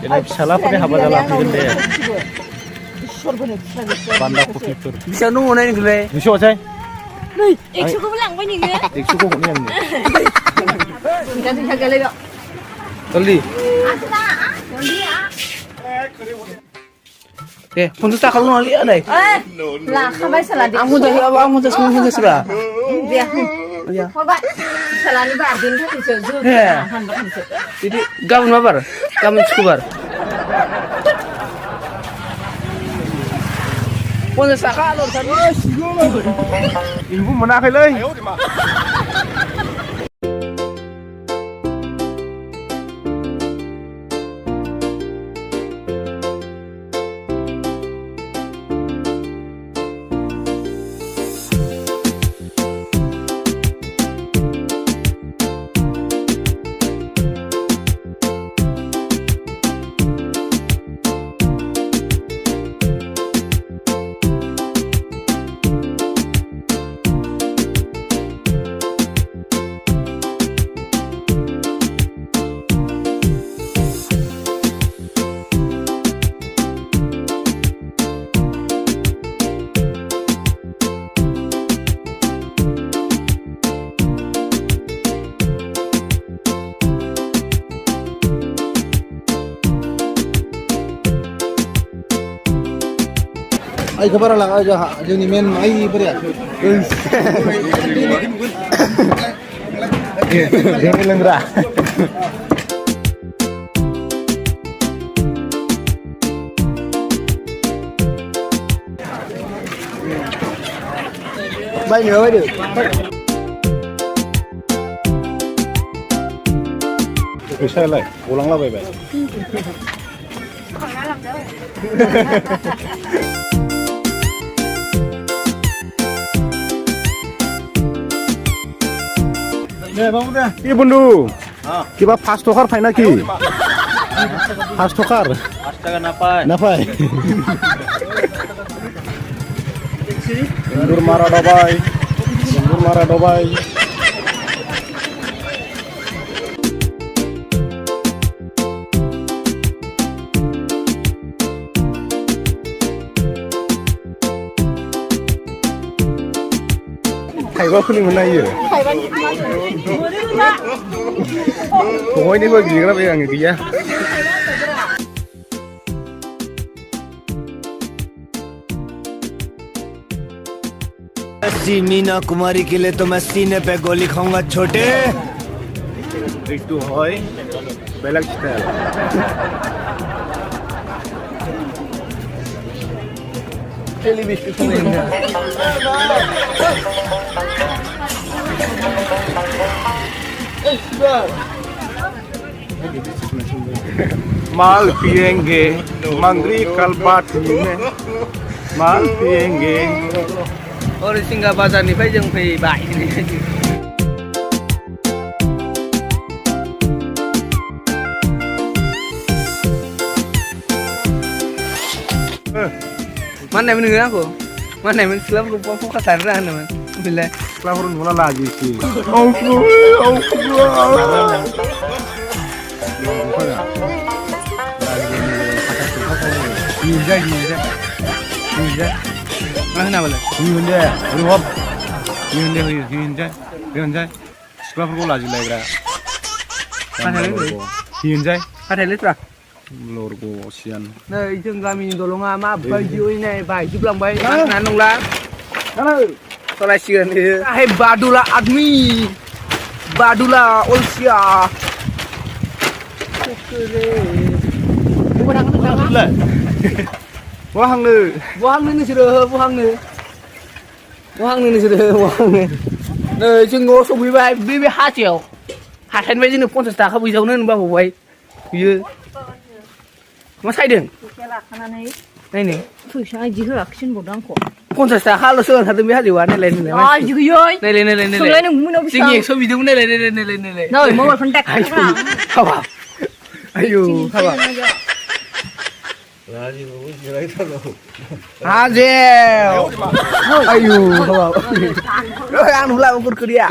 देनाय फिसालाफोरनि हाबा जाला फैगोन दे बान्दा कफिफोर बेसेबां दङ नोंलाय 200 अजाय नै 100खौबो लांबाय नोङो 100खौ हरनि आंनो फैसा गैलाय जल्दी दे 50 थाखा ल'नालै आदै लाखाबाय साला दे आं मोजांसोरा दे हरबाय सालानि बारदेनि थाखायसो जों फानबाय बिदि गाबोन मा बार गाबोन सुक्रुबार 50 थाखा ल'थार इनबो मोनाखैलै ai kabar lang aja जोंनि मेन ai बोरिया जोंनि लोंग्रा बायनो बायदो फैसायालाय गलांलाबायबाय दे बाबू दे কি বন্ধু কিবা 5 টাকার পাই নাকি 5 টাকার 5 টাকা না পায় বন্ধুর মারা ডবাই थाइबा फोरनि मोननायो बयनिबो बिग्राबाय आङो गैया मीना कुमारी के लिए तो मैं सीने पे गोली खाऊंगा छोटे একটু হয় বেলেগ স্টাইল टेलीविजन माल पिएंगे मंगरी कल बात में माल पिएंगे और सिंगा बाजारनिफ्राय जों फैबाय माननायमोन नोङो आंखौ माननायमोन सिख्लाफोरखौ फखा सारना होनोमोन ओमफ्राय सिख्लाफोर नुला लाजिसै मा होनाबालाय सिख्लाफोरखौ लाजिलायग्रा फाथायलायथ्रा लरग' सियान नै जों गामिनि दलङा माबायदि ओइनाय बायजोबलांबाय मानसिना नंला सलायसिगोन हे बादुला आदमी बादुला अलसिया बहा हांनो नोंसोरो नै जों न'आव सफैबाय बे हाथायाव हाथायनिफ्राय जोंनो 50 थाखा फैसाखौनो होनबा हरबाय बियो मा सायदों नायनो फैसा इदि होआखैसो होनबावदों आंखौ 50 थाखाल'सो ओंखारदों बे हाजोआ नायलाय इदि गैयै नायलाय सोंलाय नों मोनाव जों 100 बिदोंमोन नायलाय नै मबाइल फन टेक हाबा आयौ हाबा हाजेव आयौ हाबा आं नुला उkur dia